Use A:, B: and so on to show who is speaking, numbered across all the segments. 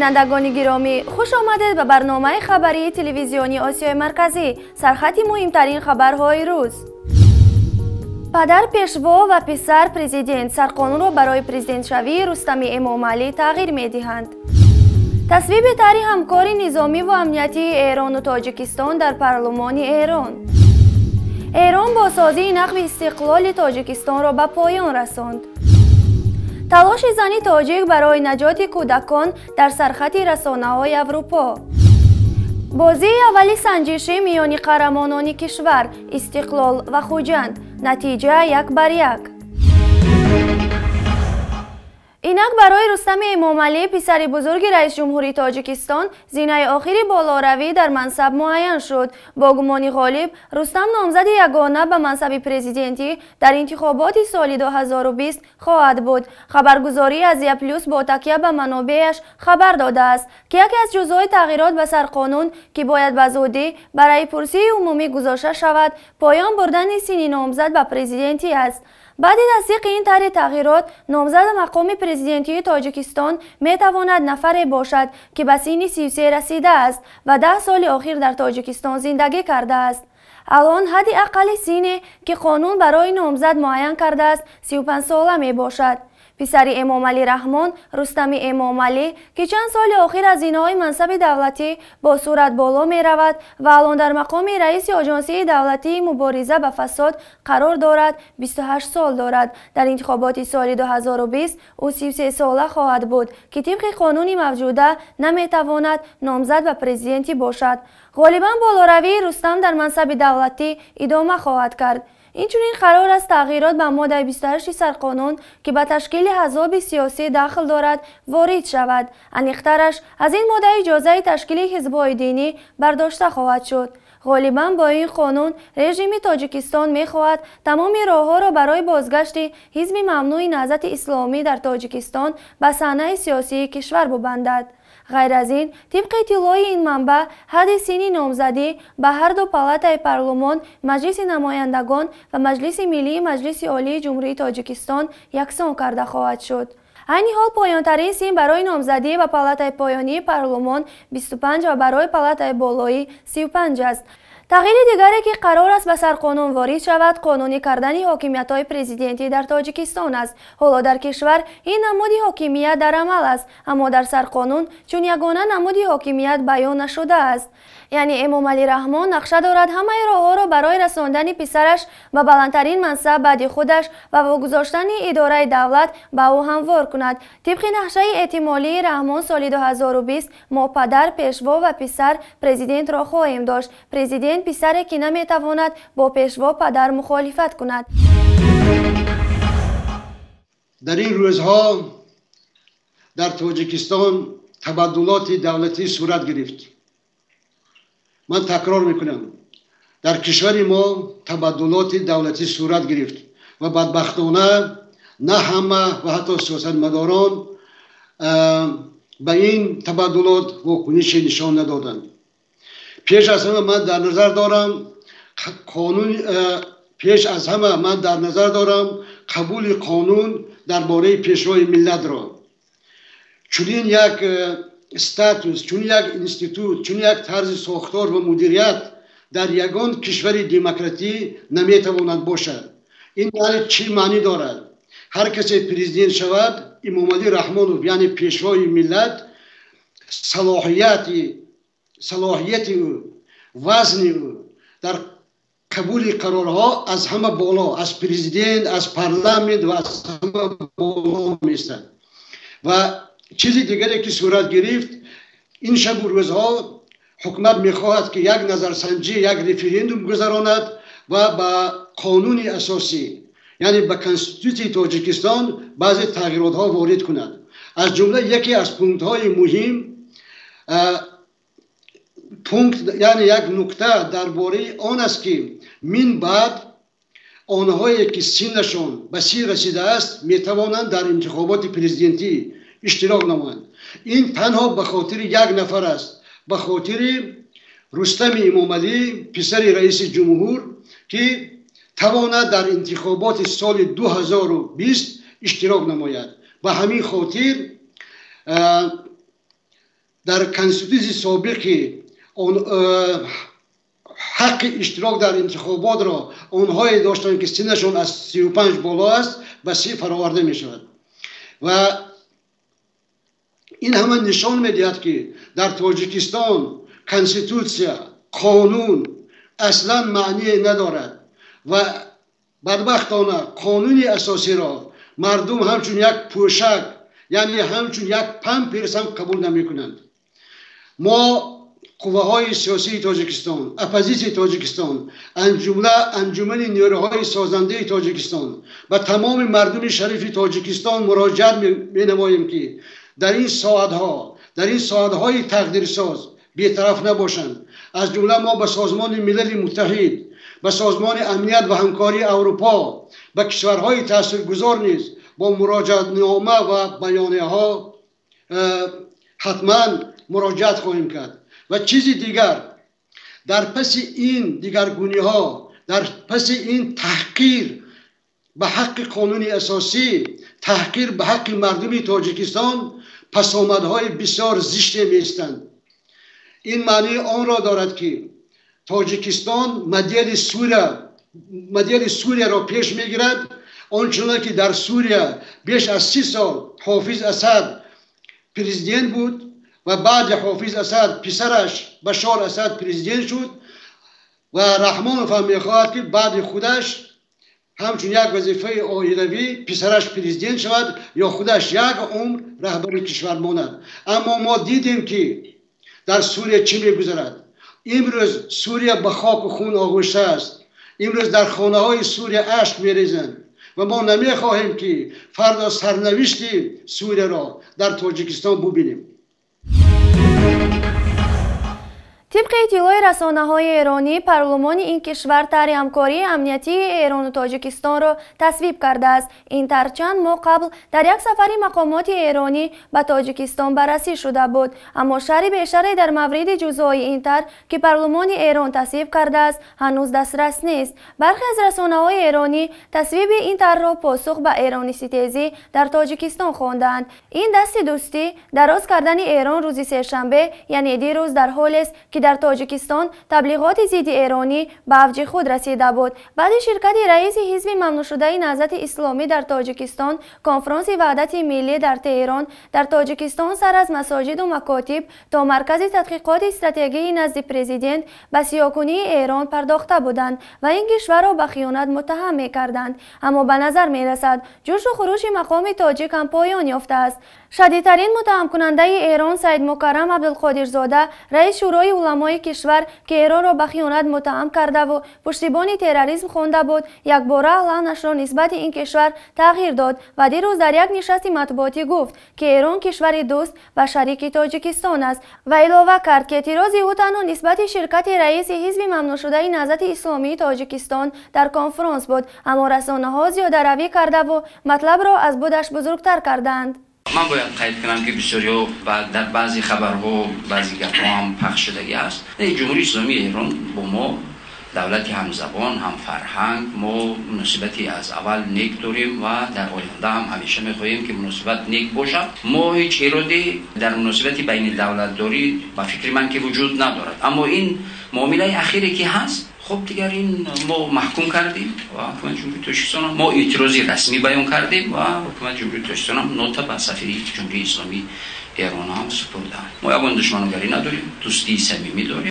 A: بینندگان گرامی، خوش آمدید به برنامه خبری تلویزیونی آسیای مرکزی. سرخط مهمترین خبرهای روز. پدر پیشوا و پسر پرزیدنت سرقانون را برای پرزیدنت شوی رستم امامعلی تغییر می‌دهند. تصویب طرح همکاری نظامی و امنیتی ایران و تاجیکستان در پارلمان ایران. ایران با سازی نقب استقلال تاجیکستان را به پایان رساند. تلاش زنی تاجیک برای نجات کودکان در سرخط رسانه‌های اروپا. بازی اولی سنجشی میان قهرمانان کشور استقلال و خوجند، نتیجه 1-1. اینک برای رستم امامعلی پسر بزرگ رئیس جمهوری تاجیکستان زینه آخری بالاروی در منصب معین شد. با گمان غالب رستم نامزد یگانه به منصب پرزیدنتی در انتخابات سال 2020 خواهد بود. خبرگزاری ازیا پلوس با تکیه به منابعش خبر داده است که یکی از جزء تغییرات به سرقانون که باید به زودی برای پرسی عمومی گذاشته شود پایان بردن سن نامزد به پرزیدنتی است. بعد تصدیق این طرح تغییرات، نامزد مقام پرزیدنتی تاجیکستان می تواند نفری باشد که به سن 33 رسیده است و 10 سال اخیر در تاجیکستان زندگی کرده است. الان حد اقل سنی که قانون برای نامزد معین کرده است 35 ساله می باشد. پسر امامعلی رحمان، رستم امامعلی که چند سال اخیر از زینه‌های منصب دولتی با سرعت بالا می رود و الان در مقام رئیس آژانسی دولتی مبارزه با فساد قرار دارد، 28 سال دارد. در انتخابات سال 2020 او 33 ساله خواهد بود که طبق قانون موجوده نمی تواند نامزد به پرزیدنتی باشد. غالبا بالاروی رستم در منصب دولتی ادامه خواهد کرد. اینچنین قرار است تغییرات به ماده 28 سرقانون که به تشکیل احزاب سیاسی دخل دارد وارد شود. انیخترش از این ماده اجازه تشکیل حزب‌های دینی برداشته خواهد شد. غالباً با این قانون رژیم تاجیکستان می‌خواهد تمام راه‌ها را برای بازگشت حزب ممنوع نهضت اسلامی در تاجیکستان به صحنه سیاسی کشور ببندد. غیر از این، طبق اطلاع این منبع، حد سن نامزدی به هر دو پالاتای پارلمان، مجلس نمایندگان و مجلس ملی مجلس عالی جمهوری تاجیکستان یکسان کرده خواهد شد. عین حال پایان‌ترین سن برای نامزدی به پالاتای پایانی پارلمان 25 و برای پالاتای بالایی 35 است. تغییر دیگری که قرار است به سرقانون وارد شود قانونی کردن حاکمیت‌های پرزیدنتی در تاجیکستان است. حالا در کشور این نمود حاکمیت در عمل است، اما در سرقانون چون یگانه نمود حاکمیت بیان نشده است. یعنی امامعلی رحمان نقشه دارد همه راه‌ها را برای رساندن پسرش به بلندترین منصب بعد خودش و واگذاشتن اداره دولت به او هموار کند. طبق نقشه احتمالی رحمان سال 2020 ما پدر، پیشوا و پسر پرزیدنت را خواهیم داشت. پرزیدنت پسری که نمیتواند با پیشوا پدر مخالفت کند.
B: در این روزها در تاجیکستان تبادلات دولتی صورت گرفت. من تکرار میکنم، در کشور ما تبادلات دولتی صورت گرفت و بدبختانه نه همه و حتی سیاستمداران به این تبادلات واکنش نشان ندادند. پیش از همه من در نظر دارم قبول قانون درباره پیشروی ملت را. چنین یک استاتوس، چون یک انستیتوت، چون یک طرز ساختار و مدیریت در یگان کشور دموکراتی نمیتواند باشد. این یعنی چی معنی دارد؟ هر کسی پرزیدنت شود، امامعلی رحمانوف یعنی پیشوای ملت صلاحیت او، وزن او در قبول قرارها از همه بالا، از پرزیدنت، از پارلمانت و از همه بالا میستند. و چیزی دیگری که صورت گرفت، این شب و روزها حکومت میخواهد که یک نظرسنجی، یک رفراندوم گذراند و به قانون اساسی یعنی به کنستیتوسیون تاجیکستان بعضی تغییرات ها وارد کند. از جمله یکی از پونکت های مهم یعنی یک نکته درباره آن است که من بعد آنهایی که سنشان به 30 رسیده است میتوانند در انتخابات پرزیدنتی اشتراک نمایند. این تنها به خاطر یک نفر است، به خاطر رستم امامعلی پسر رئیس جمهور که تواند در انتخابات سال 2020 اشتراک نماید. به همین خاطر در کنستیتوسی سابقی حق اشتراک در انتخابات را اونهایی داشتند که سنشون از 35 بالا است به 30 فرآورده می شود و این همه نشان میدهد که در تاجیکستان کنستیتوسیا قانون اصلا معنی ندارد و بدبختانه قانون اساسی را مردم همچون یک پوشک یعنی همچون یک پمپرس هم قبول نمی کنند. ما قوه های سیاسی تاجیکستان، اپوزیسیون تاجیکستان، انجمن نیروهای سازنده تاجیکستان و تمام مردم شریف تاجیکستان مراجعت می نماییم که در این ساعتهای تقدیرساز بی‌طرف نباشند. از جمله ما به سازمان ملل متحد، به سازمان امنیت و همکاری اروپا، به کشورهای تاثیرگذار نیز با مراجعت نامه و بیانیه ها حتما مراجعت خواهیم کرد. و چیزی دیگر، در پس این دیگرگونی ها، در پس این تحقیر به حق قانونی اساسی، تحقیر به حق مردم تاجیکستان پسامدهای بسیار زشت میستند. این معنی آن را دارد که تاجیکستان مدیل سوریه را پیش میگیرد، آنچنان که در سوریه بیش از 30 سال حافظ اسد پرزیدنت بود و بعد حافظ اسد پسرش بشار اسد پرزیدنت شد و رحمانوف میخواهد که بعد خودش همچون یک وظیفه عایدوی پسرش پرزیدنت شود یا خودش یک عمر رهبر کشور ماند. اما ما دیدیم که در سوریه چی میگذرد. امروز سوریه به خاک و خون آغشته است. امروز در خانه های سوریه اشک میریزند و ما نمیخواهیم که فردا سرنوشت سوریه را در تاجیکستان ببینیم.
A: طبق اطلاع رسانه‌های ایرانی، پارلمان این کشور طرح همکاری امنیتی ایران و تاجیکستان را تصویب کرده است. این طرح چند ماه قبل در یک سفر مقامات ایرانی به تاجیکستان بررسی شده بود، اما شرح بیشتری در مورد جزئیات این طرح که پارلمان ایران تصویب کرده است هنوز دسترس نیست. برخی از رسانه‌های ایرانی تصویب این طرح را پاسخ به ایرانی ستیزی در تاجیکستان خواندند. این دست دوستی دراز کردن ایران روز سه‌شنبه یعنی دیروز در حالی است که در تاجیکستان تبلیغات ضد ایرانی به اوج خود رسیده بود. بعد شرکت رئیس حزب ممنوع شده نهضت اسلامی در تاجیکستان، کنفرانس وحدت ملی در تهران در تاجیکستان سر از مساجد و مکاتب تا مرکز تحقیقات استراتژی نزد پرزیدنت به سیاه‌کنی ایران پرداخته بودند و این کشور را به خیانت متهم می‌کردند. اما به نظر می‌رسد جوش و خروش مقام تاجیک هم پایان یافته است. شدیدترین متهم کننده ایران سید مکرم عبدالقادرزاده، رئیس شورای علمای کشور که ایران را به خیانت متهم کرده و پشتیبان تروریسم خوانده بود، یک باره اعلانش را نسبت این کشور تغییر داد و دیروز در یک نشست مطبوعاتی گفت که ایران کشور دوست و شریک تاجیکستان است و علاوه کرد که اعتراض او تنها نسبت شرکت رئیس حزب ممنوع شده نهضت اسلامی تاجیکستان در کنفرانس بود، اما رسانه‌ها زیاده‌روی کرده و مطلب را از بودش بزرگتر کردند.
C: من باید قید کنم که بسیاری در بعضی خبرها بعضی گپ‌ها هم پخش شده است. جمهوری اسلامی ایران با ما دولتی همزبان، هم فرهنگ، ما مناسبتی از اول نیک داریم و در آینده هم همیشه می‌خواهیم که مناسبت نیک باشد. ما هیچ ایرادی در مناسبتی بین دولت داری با فکر من که وجود ندارد، اما این معامله اخیری که هست خب دیگر این ما محکوم کردیم و حکومت جمهوری تاجیکستان ما اعتراضی رسمی بیان کردیم و حکومت جمهوری تاجیکستان هم نوتا به سفیر جمهوری اسلامی ایران هم سپرده. ما یگان دشمنگری نداریم، دوستی صمیمی داریم.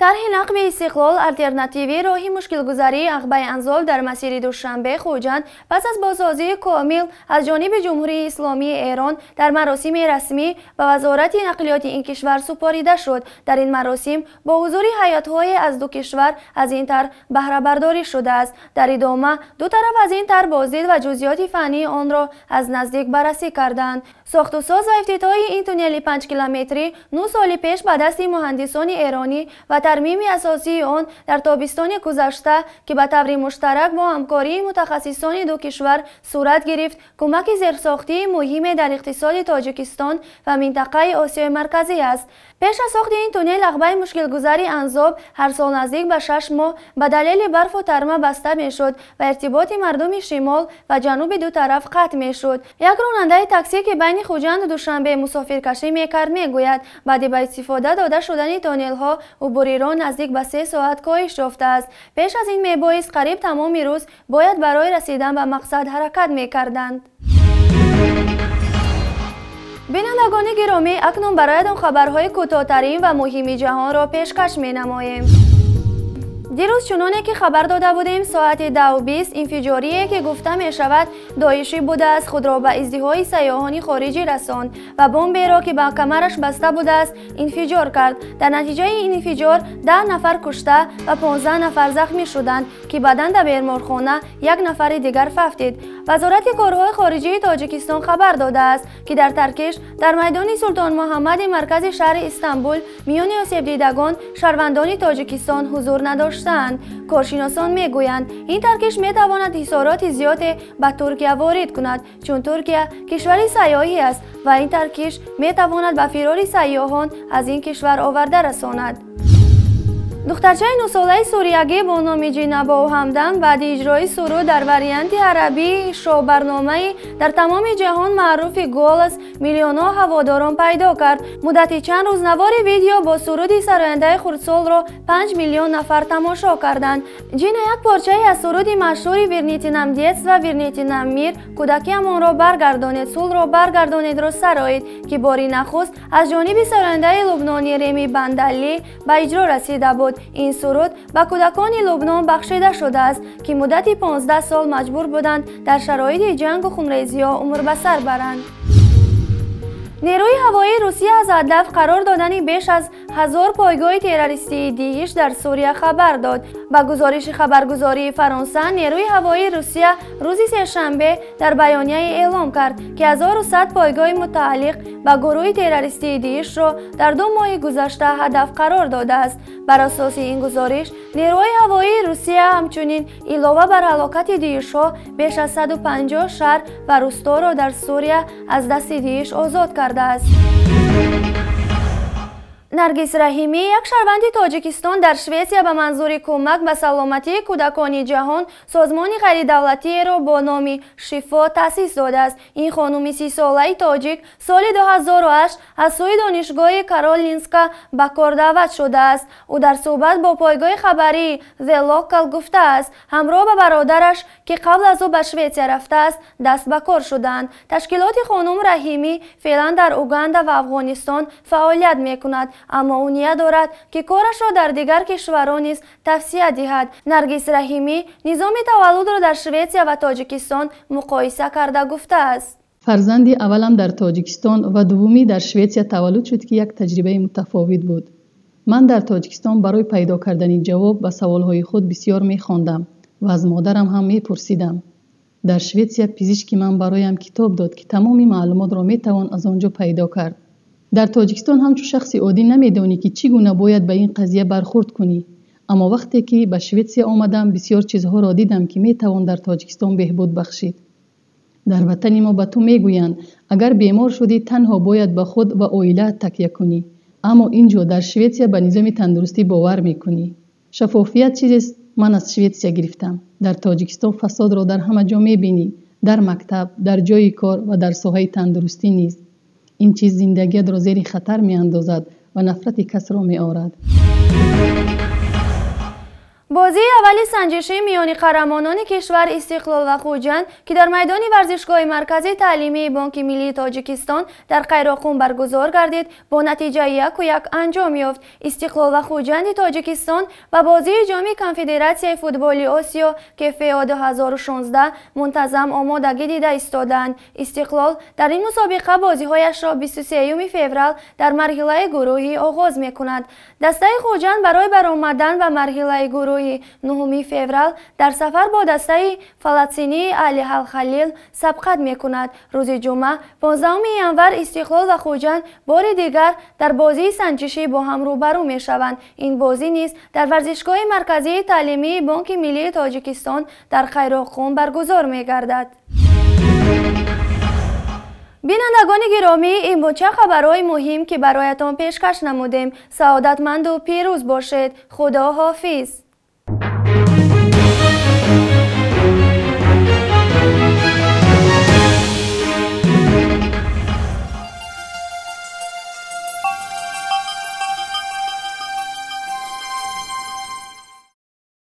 A: طرح نقب استقلال الترناتیوی راهی مشکل گذاری عقبه انزال در مسیر دوشنبه خوجند پس از بازسازی کامل از جانب جمهوری اسلامی ایران در مراسم رسمی به وزارت نقلیات این کشور سپاریده شد. در این مراسم با حضور هیئت‌های از دو کشور از این طرح بهره برداری شده است. در ادامه دو طرف از این طرح بازدید و جزئیات فنی آن را از نزدیک بررسی کردند. ساخت و ساز و افتتاح این تونل 5 کیلومتری 9 سال پیش به دست مهندسان ایرانی و ترمیم اساسی آن در تابستان گذشته که به طور مشترک با همکاری متخصصان دو کشور صورت گرفت، کمک زیرساختی مهمی در اقتصاد تاجیکستان و منطقه آسیای مرکزی است. پیش از ساخت این تونل عقبه مشکل گذاری انزاب هر سال نزدیک به 6 ماه به دلیل برف و ترمه بسته میشد و ارتباط مردم شمال و جنوب دو طرف قطع میشد. یک راننده تاکسی که بین خوجند و دوشنبه مسافرکشی میکرد میگوید بعد به استفاده داده شدن تونل ها عبوری را نزدیک به 3 ساعت کاهش یافته است. پیش از این میبایست قریب تمام روز باید برای رسیدن به مقصد حرکت میکردند. بینندگان گرامی، اکنون برایتان خبرهای کوتاه‌ترین و مهم جهان را پیشکش می‌نماییم. دیروز چنانه که خبر داده بودیم ساعت 10:20 انفجاریه که گفته می شود داعشی بوده است خود را به ازدحام سیاحان خارجی رساند و بمبی را که به کمرش بسته بوده است انفجار کرد. در نتیجه این انفجار 10 نفر کشته و 15 نفر زخمی شدند که بعداً در بیمارخانه 1 نفر دیگر ففتید. وزارت کارهای خارجه تاجیکستان خبر داده است که در ترکش در میدان سلطان محمد مرکز شهر استانبول میان آسیب دیدگان شهروندان تاجیکستان حضور نداشتند. کارشناسان میگویند این ترکش میتواند حصارات زیادی به ترکیه وارد کند چون ترکیه کشوری سیاحی است و این ترکش میتواند به فرار سیاحان از این کشور آورده رساند. دخترچه 9 ساله سوریگی با نام جینبا و همدم بعد اجرای سرود در وریانت عربی شو برنامه‌ای در تمام جهان معروف گولز میلیون‌ها هواداران پیدا کرد. مدتی چند روز نوار ویدیو با سرود سراینده خردسال را 5 میلیون نفر تماشا کردند. جین یک پارچه از سرود مشهور ویرنیتینم دیتس و ویرنیتینم میر کودکیمان را برگردانید سول را برگردانید را سرایید که باری نخست از جانب سراینده لبنانی رمی بندلی به اجرا رسیده بود. این سرود به کودکان لبنان بخشیده شده است که مدت 15 سال مجبور بودند در شرایط جنگ و خونریزی‌ها عمر به سر برند. نیروی هوایی روسیه از هدف قرار دادن بیش از 1000 پایگاه تروریستی دیگش در سوریه خبر داد. با گزارش خبرگزاری فرانسه نیروی هوایی روسیه روز سه‌شنبه در بیانیه اعلام کرد که 1100 پایگاه متعلق به گروه تروریستی دیگش را در 2 ماه گذشته هدف قرار داده است. بر اساس این گزارش نیروی هوایی روسیه همچنین علاوه بر هلاکت دیگش‌ها بیش از 150 شهر و روستا را در سوریه از دست دیگش آزاد کرده است. نرگس رحیمی یک شهروند تاجیکستان در سوئیسیا به منظور کمک به سلامتی کودکان جهان سازمان غیردولتی را با نام شفا تأسیس داده است. این خانم 30 ساله تاجیک سال 2008 از سوی دانشگاه کارولینسکا به کار دعوت شده است. او در صحبت با پایگاه خبری The Local گفته است همراه با برادرش که قبل از او به سوئیسیا رفته است دست به کار شدند. تشکیلات خانم رحیمی فعلا در اوگاندا و افغانستان فعالیت می‌کند اما او نیت دارد که کارش را در دیگر کشورها نیز توسعه دهد. نرگس رحیمی نظام تولد را در سوئیسیا و تاجیکستان مقایسه کرده گفته است
D: فرزندی اولم در تاجیکستان و دومی در سوئیسیا تولد شد که یک تجربه متفاوت بود. من در تاجیکستان برای پیدا کردن جواب به سوالهای خود بسیار می‌خواندم و از مادرم هم می‌پرسیدم. در سوئیسیا پزشک من برایم کتاب داد که تمام معلومات را می‌توان از آنجا پیدا کرد. در تاجیکستان همچون شخص عادی نمی‌دانی که چگونه باید به این قضیه برخورد کنی. اما وقتی که به سوئیسیا آمدم بسیار چیزها را دیدم که می‌توان در تاجیکستان بهبود بخشید. در وطن ما به تو میگویند اگر بیمار شدی تنها باید به خود و عائله تکیه کنی، اما اینجا در سوئیسیا به نظام تندرستی باور میکنی. شفافیت چیزی من از سوئیسیا گرفتم. در تاجیکستان فساد را در همه جا میبینی، در مکتب، در جای کار و در ساحه تندرستی نیز. این چیز زندگیت را زیر خطر میاندازد و نفرت کس را میآورد.
A: بازی اولی سنجشی میان قهرمانان کشور استقلال و خوجند که در میدان ورزشگاه مرکزی تعلیمی بانک ملی تاجیکستان در قیراقوم برگزار گردید با نتیجه 1-1 انجام یافت. استقلال و خوجند تاجیکستان و بازی جام کنفدراسیون فوتبال آسیا که فیا 2016 منتظم آمادگی دیده ایستادند. استقلال در این مسابقه بازی‌هایش را 23 فوریه در مرحله گروهی آغاز می‌کند. دسته خوجند برای برآمدن به مرحله گروهی 9 فوریه در سفر با دسته فلسطینی علی الخلیل سبقت می‌کند. روز جمعه 15 ژانویه استقلال و خوجند بار دیگر در بازی سنجشی با هم روبرو می‌شوند. این بازی نیز در ورزشگاه مرکزی تعلیمی بانک ملی تاجیکستان در قیراقوم برگزار می‌گردد. بینندگان گرامی، این بود چه خبرهای مهم که برایتان پیشکش نمودیم. سعادتمند و پیروز باشید. خدا حافظ.